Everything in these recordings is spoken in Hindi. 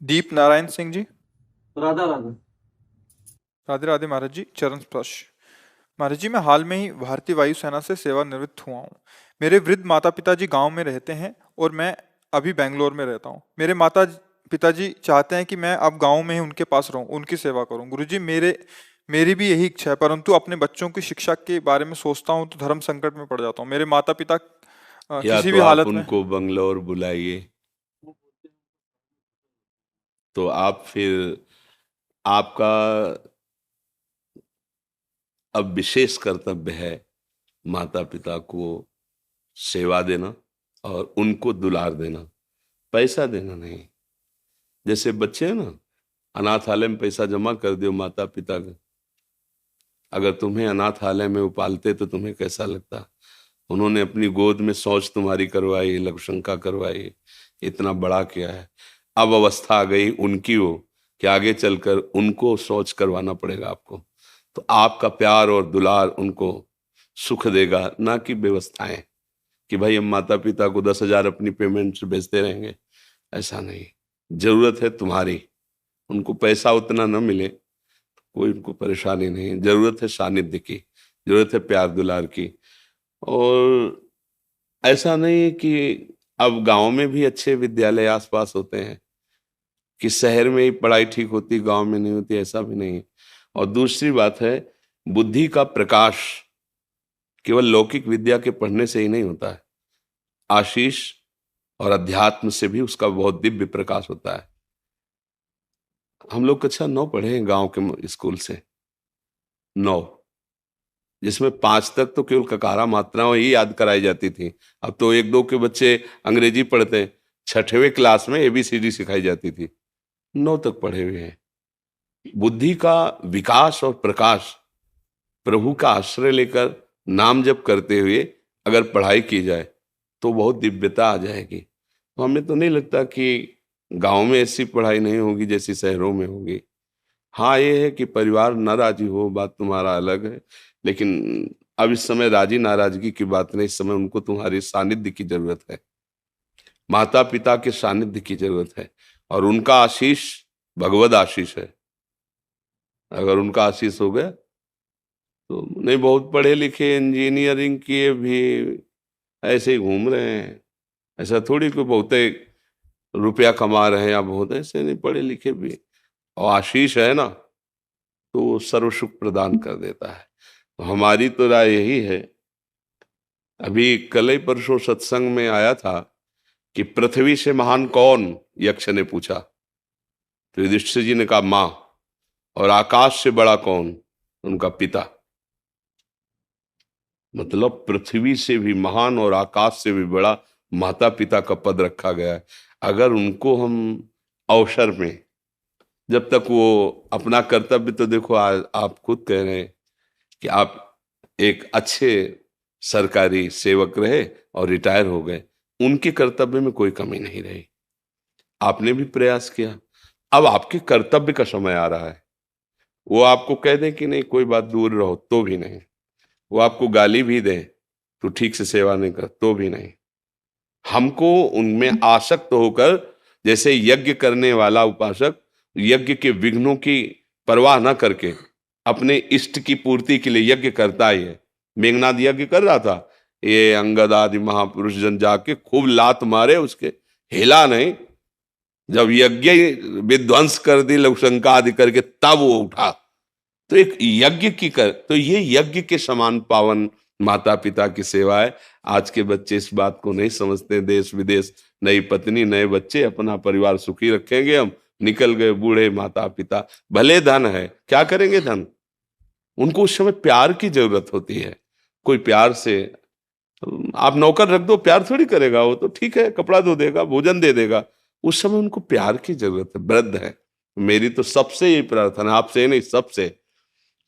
दीप नारायण सिंह जी। राधा राधा। राधे राधे महाराज जी, चरण स्पर्श। महाराज जी, मैं हाल में ही भारतीय वायुसेना से सेवानिवृत्त हुआ हूँ। मेरे वृद्ध माता पिताजी गांव में रहते हैं और मैं अभी बेंगलोर में रहता हूँ। मेरे माता पिताजी चाहते हैं कि मैं अब गांव में ही उनके पास रहूं, उनकी सेवा करूं। गुरुजी, मेरी भी यही इच्छा है, परंतु अपने बच्चों की शिक्षा के बारे में सोचता हूँ तो धर्म संकट में पड़ जाता हूँ। मेरे माता पिता या किसी तो भी आप हालत में। उनको बंगलौर बुलाइए। तो आप फिर आपका अब विशेष कर्तव्य है माता पिता को सेवा देना और उनको दुलार देना, पैसा देना नहीं। जैसे बच्चे हैं ना, अनाथालय में पैसा जमा कर दो माता पिता का। अगर तुम्हें अनाथालय में वो पालते तो तुम्हें कैसा लगता? उन्होंने अपनी गोद में शौच तुम्हारी करवाई, लघुशंका करवाई, इतना बड़ा किया है। अब अवस्था आ गई उनकी हो कि आगे चलकर उनको शौच करवाना पड़ेगा आपको। तो आपका प्यार और दुलार उनको सुख देगा, ना कि व्यवस्थाएं कि भाई हम माता पिता को 10,000 अपनी पेमेंट से भेजते रहेंगे। ऐसा नहीं। जरूरत है तुम्हारी, उनको पैसा उतना न मिले, कोई उनको परेशानी नहीं। जरूरत है सानिध्य की, जरूरत है प्यार दुलार की। और ऐसा नहीं है कि अब गांव में भी अच्छे विद्यालय आसपास होते हैं कि शहर में ही पढ़ाई ठीक होती गांव में नहीं होती, ऐसा भी नहीं है। और दूसरी बात है, बुद्धि का प्रकाश केवल लौकिक विद्या के पढ़ने से ही नहीं होता है। आशीष और अध्यात्म से भी उसका बहुत दिव्य प्रकाश होता है। हम लोग कक्षा 9 पढ़े हैं गांव के स्कूल से, 9, जिसमें 5 तक तो केवल ककारा मात्राएं ही याद कराई जाती थी। अब तो 1-2 के बच्चे अंग्रेजी पढ़ते हैं। 6वीं क्लास में ABCD सिखाई जाती थी। 9 तक पढ़े हुए हैं। बुद्धि का विकास और प्रकाश प्रभु का आश्रय लेकर नाम जप करते हुए अगर पढ़ाई की जाए तो बहुत दिव्यता आ जाएगी। तो हमें तो नहीं लगता कि गांव में ऐसी पढ़ाई नहीं होगी जैसी शहरों में होगी। हाँ, ये है कि परिवार न राजी हो, बात तुम्हारा अलग है। लेकिन अब इस समय राजी नाराजगी की बात नहीं, इस समय उनको तुम्हारी सानिध्य की जरूरत है, माता पिता के सानिध्य की जरूरत है। और उनका आशीष भगवद आशीष है। अगर उनका आशीष हो गया तो नहीं, बहुत पढ़े लिखे इंजीनियरिंग किए भी ऐसे ही घूम रहे हैं। ऐसा थोड़ी कोई बहुत रुपया कमा रहे हैं या बहुत, ऐसे नहीं, पढ़े लिखे भी और आशीष है ना, तो वो सर्व सुख प्रदान कर देता है। तो हमारी तो राय यही है। अभी कल ही परसों सत्संग में आया था कि पृथ्वी से महान कौन, यक्ष ने पूछा। तो युधिष्ठिर जी ने कहा माँ। और आकाश से बड़ा कौन? उनका पिता। मतलब पृथ्वी से भी महान और आकाश से भी बड़ा माता पिता का पद रखा गया है। अगर उनको हम अवसर में, जब तक वो अपना कर्तव्य, तो देखो आप खुद कह रहे हैं कि आप एक अच्छे सरकारी सेवक रहे और रिटायर हो गए, उनके कर्तव्य में कोई कमी नहीं रही। आपने भी प्रयास किया। अब आपके कर्तव्य का समय आ रहा है। वो आपको कह दें कि नहीं कोई बात, दूर रहो, तो भी नहीं। वो आपको गाली भी दें तो ठीक से सेवा नहीं कर, तो भी नहीं। हमको उनमें आसक्त होकर, जैसे यज्ञ करने वाला उपासक यज्ञ के विघ्नों की परवाह न करके अपने इष्ट की पूर्ति के लिए यज्ञ करता ही है। मेघनाद यज्ञ कर रहा था, ये अंगद आदि महापुरुष जन जाके खूब लात मारे, उसके हिला नहीं। जब यज्ञ विध्वंस कर दी लघुशंका आदि करके, तब वो उठा। तो एक यज्ञ की कर, तो ये यज्ञ के समान पावन माता पिता की सेवा है। आज के बच्चे इस बात को नहीं समझते। देश विदेश, नई पत्नी, नए बच्चे, अपना परिवार सुखी रखेंगे हम, निकल गए बूढ़े माता पिता। भले धन है, क्या करेंगे धन? उनको उस समय प्यार की जरूरत होती है। कोई प्यार से, आप नौकर रख दो, प्यार थोड़ी करेगा वो, तो ठीक है, कपड़ा धो देगा, भोजन दे देगा। उस समय उनको प्यार की जरूरत है। वृद्ध है। मेरी तो सबसे यही प्रार्थना, आपसे नहीं सबसे,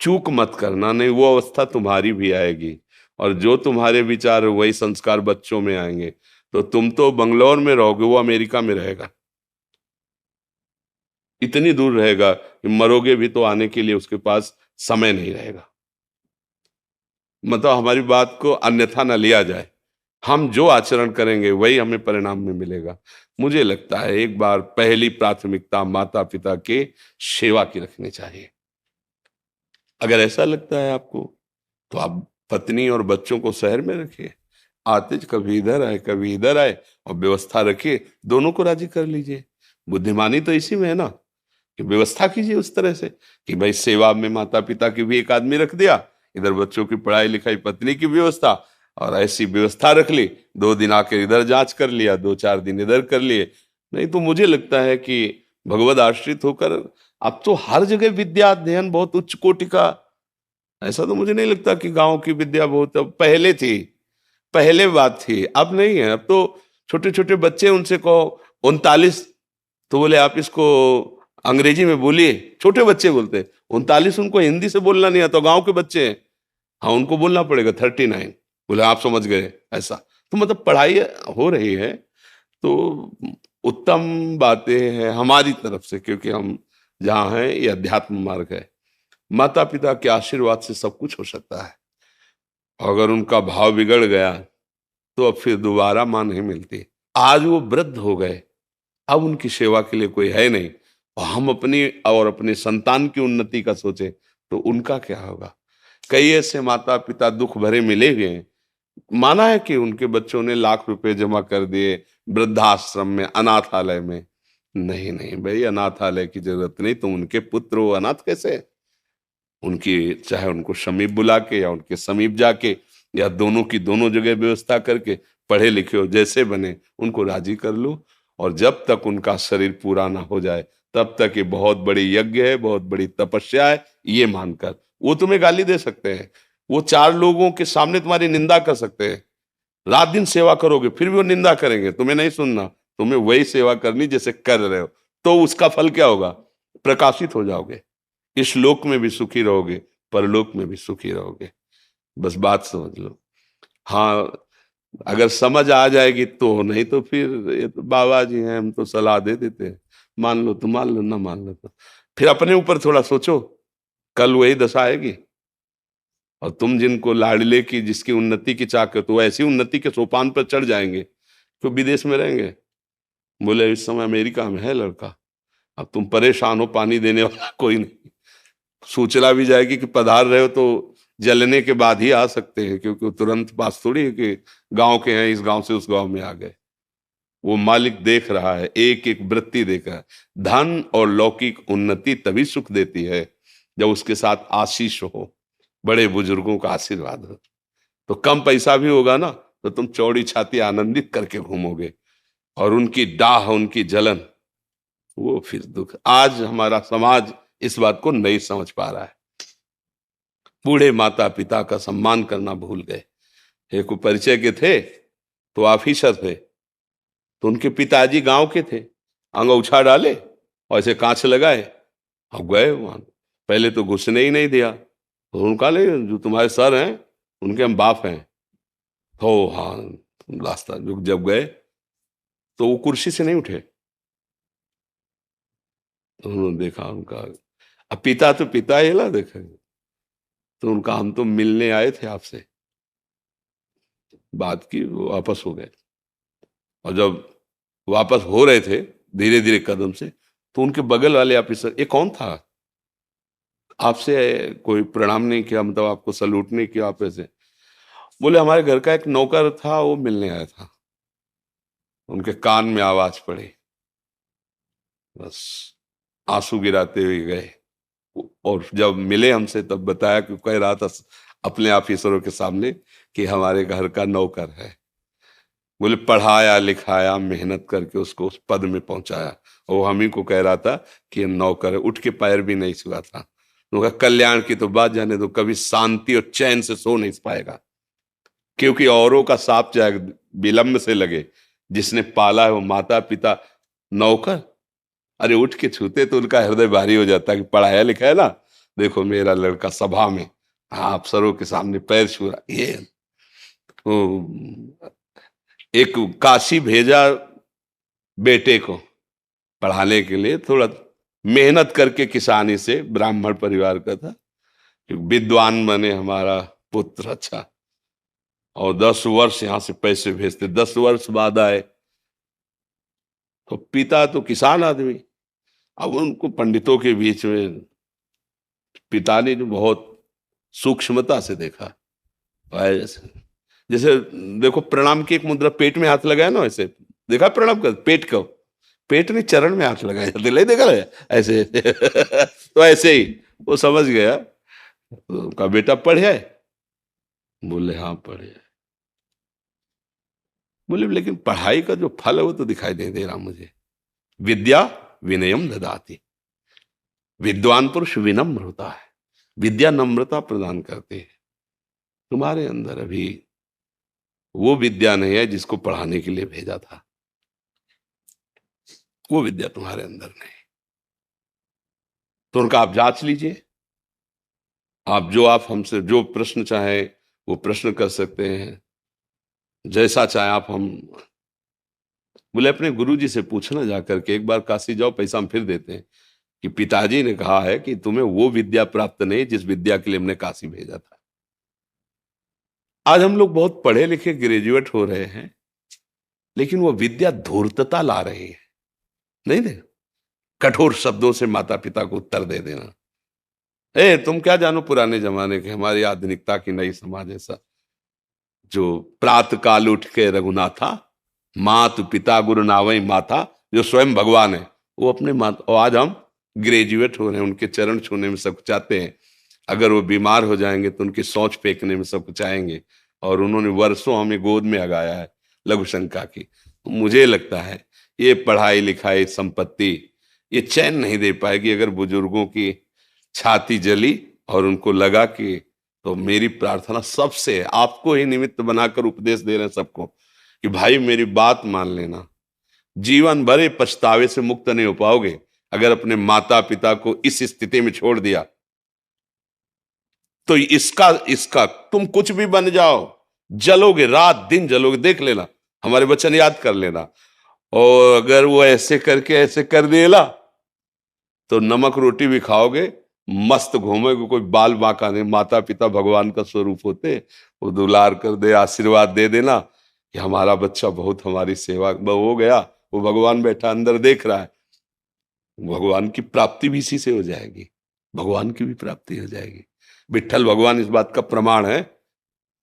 चूक मत करना, नहीं वो अवस्था तुम्हारी भी आएगी। और जो तुम्हारे विचार वही संस्कार बच्चों में आएंगे। तो तुम तो बंगलौर में रहोगे, वो अमेरिका में रहेगा, इतनी दूर रहेगा कि मरोगे भी तो आने के लिए उसके पास समय नहीं रहेगा। मतलब हमारी बात को अन्यथा न लिया जाए। हम जो आचरण करेंगे वही हमें परिणाम में मिलेगा। मुझे लगता है एक बार पहली प्राथमिकता माता पिता के सेवा की रखनी चाहिए। अगर ऐसा लगता है आपको तो आप पत्नी और बच्चों को शहर में रखिए, आते कभी इधर आए कभी इधर आए, और व्यवस्था रखिए, दोनों को राजी कर लीजिए। बुद्धिमानी तो इसी में है ना, कि व्यवस्था कीजिए उस तरह से कि भाई सेवा में माता पिता की भी एक आदमी रख दिया, इधर बच्चों की पढ़ाई लिखाई पत्नी की व्यवस्था, और ऐसी व्यवस्था रख ली, 2 दिन आकर इधर जांच कर लिया, 2-4 दिन इधर कर लिए। नहीं तो मुझे लगता है कि भगवद आश्रित होकर अब तो हर जगह विद्या अध्ययन बहुत उच्च कोटि का। ऐसा तो मुझे नहीं लगता कि गांव की विद्या बहुत अब पहले थी, पहले बात थी, अब नहीं है। अब तो छोटे छोटे बच्चे, उनसे कहो 39, तो बोले आप इसको अंग्रेजी में बोलिए, छोटे बच्चे बोलते 39, उनको हिंदी से बोलना नहीं आता, गांव के बच्चे हैं। हाँ, उनको बोलना पड़ेगा 39, बोले आप समझ गए ऐसा। तो मतलब पढ़ाई हो रही है, तो उत्तम बातें हैं हमारी तरफ से, क्योंकि हम जहाँ हैं ये अध्यात्म मार्ग है। माता पिता के आशीर्वाद से सब कुछ हो सकता है। अगर उनका भाव बिगड़ गया तो अब फिर दोबारा मां नहीं मिलती। आज वो वृद्ध हो गए, अब उनकी सेवा के लिए कोई है नहीं, और हम अपनी और अपने संतान की उन्नति का सोचें तो उनका क्या होगा। कई ऐसे माता पिता दुख भरे मिले हुए हैं, माना है कि उनके बच्चों ने लाख रुपए जमा कर दिए वृद्धाश्रम में, अनाथालय में। नहीं नहीं भाई, अनाथालय की जरूरत नहीं, तुम उनके पुत्र हो, अनाथ कैसे। उनकी चाहे उनको समीप बुला के या उनके समीप जाके या दोनों की दोनों जगह व्यवस्था करके, पढ़े लिखे हो जैसे बने उनको राजी कर लो। और जब तक उनका शरीर पूरा ना हो जाए तब तक ये बहुत बड़ी यज्ञ है, बहुत बड़ी तपस्या है, ये मानकर। वो तुम्हें गाली दे सकते हैं, वो 4 लोगों के सामने तुम्हारी निंदा कर सकते हैं, रात दिन सेवा करोगे फिर भी वो निंदा करेंगे, तुम्हें नहीं सुनना, तुम्हें वही सेवा करनी जैसे कर रहे हो। तो उसका फल क्या होगा, प्रकाशित हो जाओगे, इस लोक में भी सुखी रहोगे, परलोक में भी सुखी रहोगे। बस बात समझ लो। हाँ, अगर समझ आ जाएगी तो, नहीं तो फिर ये तो बाबा जी हैं, हम तो सलाह दे देते हैं, मान लो तो मान लो, ना मान लो तो फिर अपने ऊपर थोड़ा सोचो, कल वही दशा आएगी। और तुम जिनको लाडले की, जिसकी उन्नति की चाह करते हो, ऐसी उन्नति के सोपान पर चढ़ जाएंगे तो विदेश में रहेंगे। बोले इस समय अमेरिका में है लड़का, अब तुम परेशान हो, पानी देने वाला कोई नहीं, सूचना भी जाएगी कि पधार रहे हो तो जलने के बाद ही आ सकते हैं, क्योंकि वो तुरंत पास थोड़ी है कि गांव के हैं, इस गांव से उस गांव में आ गए। वो मालिक देख रहा है, एक एक वृत्ति देख रहा है। धन और लौकिक उन्नति तभी सुख देती है जब उसके साथ आशीष हो, बड़े बुजुर्गों का आशीर्वाद हो। तो कम पैसा भी होगा ना तो तुम चौड़ी छाती आनंदित करके घूमोगे, और उनकी डाह, उनकी जलन, वो फिर दुख। आज हमारा समाज इस बात को नहीं समझ पा रहा है, बूढ़े माता पिता का सम्मान करना भूल गए। एक परिचय के थे तो ऑफिसर थे, तो उनके पिताजी गांव के थे, अंगोछा डाले और ऐसे कांच लगाए, अब गए वहां। पहले तो घुसने ही नहीं दिया, तो उनका ले जो तुम्हारे सर हैं उनके हम बाप हैं। तो हाँ, रास्ता जब गए तो वो कुर्सी से नहीं उठे। तो उन्होंने देखा उनका, अब पिता तो पिता ही ला देखा, तो उनका हम तो मिलने आए थे आपसे, बात की, वो वापस हो गए। और जब वापस हो रहे थे धीरे धीरे कदम से, तो उनके बगल वाले ऑफिसर, ये कौन था, आपसे कोई प्रणाम नहीं किया, मतलब आपको सल्यूट नहीं किया आप ऐसे। बोले हमारे घर का एक नौकर था, वो मिलने आया था। उनके कान में आवाज पड़ी, बस आंसू गिराते हुए गए। और जब मिले हमसे तब बताया कि कह रहा था अपने ऑफिसरों के सामने कि हमारे घर का नौकर है। बोले पढ़ाया लिखाया, मेहनत करके उसको उस पद में पहुंचाया, और वो हम ही को कह रहा था कि ये नौकर है, उठ के पैर भी नहीं छुआ था। तो कल्याण की तो बात जाने दो, कभी शांति और चैन से सो नहीं पाएगा, क्योंकि औरों का साप चाहे विलंब से लगे, जिसने पाला है वो माता पिता, नौकर अरे उठ के छूते तो उनका हृदय भारी हो जाता है कि पढ़ाया लिखा है ना, देखो मेरा लड़का सभा में अफसरों के सामने पैर छू रहा। ये तो एक काशी भेजा बेटे को पढ़ाने के लिए, थोड़ा मेहनत करके, किसानी से, ब्राह्मण परिवार का था, विद्वान बने हमारा पुत्र, अच्छा। और 10 वर्ष यहां से पैसे भेजते, 10 वर्ष बाद आए तो पिता तो किसान आदमी, अब उनको पंडितों के बीच में पिता ने जो बहुत सूक्ष्मता से देखा, जैसे जैसे देखो प्रणाम की एक मुद्रा, पेट में हाथ लगाया ना, ऐसे देखा प्रणाम कर, पेट ने चरण में हाथ लगाया जाते, ले देखा है ऐसे तो ऐसे ही वो समझ गया। तो उनका बेटा पढ़े? बोले हाँ पढ़े। बोले लेकिन पढ़ाई का जो फल है वो तो दिखाई नहीं दे रहा मुझे। विद्या विनयम ददाति, विद्वान पुरुष विनम्र होता है, विद्या नम्रता प्रदान करती है। तुम्हारे अंदर अभी वो विद्या नहीं है जिसको पढ़ाने के लिए भेजा था, वो विद्या तुम्हारे अंदर नहीं। तो उनका आप जांच लीजिए, आप हमसे जो प्रश्न चाहे वो प्रश्न कर सकते हैं, जैसा चाहे आप। हम बोले अपने गुरुजी से पूछना जाकर के, एक बार काशी जाओ, पैसा हम फिर देते हैं, कि पिताजी ने कहा है कि तुम्हें वो विद्या प्राप्त नहीं जिस विद्या के लिए हमने काशी भेजा था। आज हम लोग बहुत पढ़े लिखे ग्रेजुएट हो रहे हैं, लेकिन वो विद्या धूर्तता ला रही है। नहीं दे, कठोर शब्दों से माता पिता को उत्तर दे देना, तुम क्या जानो पुराने जमाने के, हमारी आधुनिकता की नई समाज ऐसा। जो प्रातः काल उठ के रघुनाथा, मात पिता गुरु नावई माता, जो स्वयं भगवान है वो अपने माता। और आज हम ग्रेजुएट हो रहे हैं, उनके चरण छूने में सब चाहते हैं, अगर वो बीमार हो जाएंगे तो उनकी सोच फेंकने में सब चाहेंगे। और उन्होंने वर्षों हमें गोद में लगाया है लघु शंका की। मुझे लगता है ये पढ़ाई लिखाई संपत्ति ये चैन नहीं दे पाएगी अगर बुजुर्गों की छाती जली और उनको लगा कि, तो मेरी प्रार्थना सबसे, आपको ही निमित्त बनाकर उपदेश दे रहे हैं सबको, कि भाई मेरी बात मान लेना, जीवन भर पछतावे से मुक्त नहीं हो पाओगे अगर अपने माता पिता को इस स्थिति में छोड़ दिया। तो इसका तुम कुछ भी बन जाओ, जलोगे, रात दिन जलोगे, देख लेना, हमारे वचन याद कर लेना। और अगर वो ऐसे करके ऐसे कर देला तो नमक रोटी भी खाओगे, मस्त घूमोगे, कोई बाल बांका नहीं। माता पिता भगवान का स्वरूप होते, वो दुलार कर दे, आशीर्वाद दे देना कि हमारा बच्चा बहुत हमारी सेवा हो गया, वो भगवान बैठा अंदर देख रहा है। भगवान की प्राप्ति भी इसी से हो जाएगी, भगवान की भी प्राप्ति हो जाएगी। विट्ठल भगवान इस बात का प्रमाण है।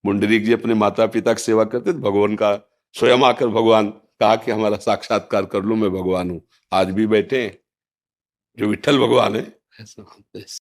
पुंडरीक जी अपने माता पिता की सेवा करते थे, भगवान का स्वयं आकर भगवान कहा कि हमारा साक्षात्कार कर लो, मैं भगवान हूं। आज भी बैठे हैं जो विट्ठल भगवान है ऐसा।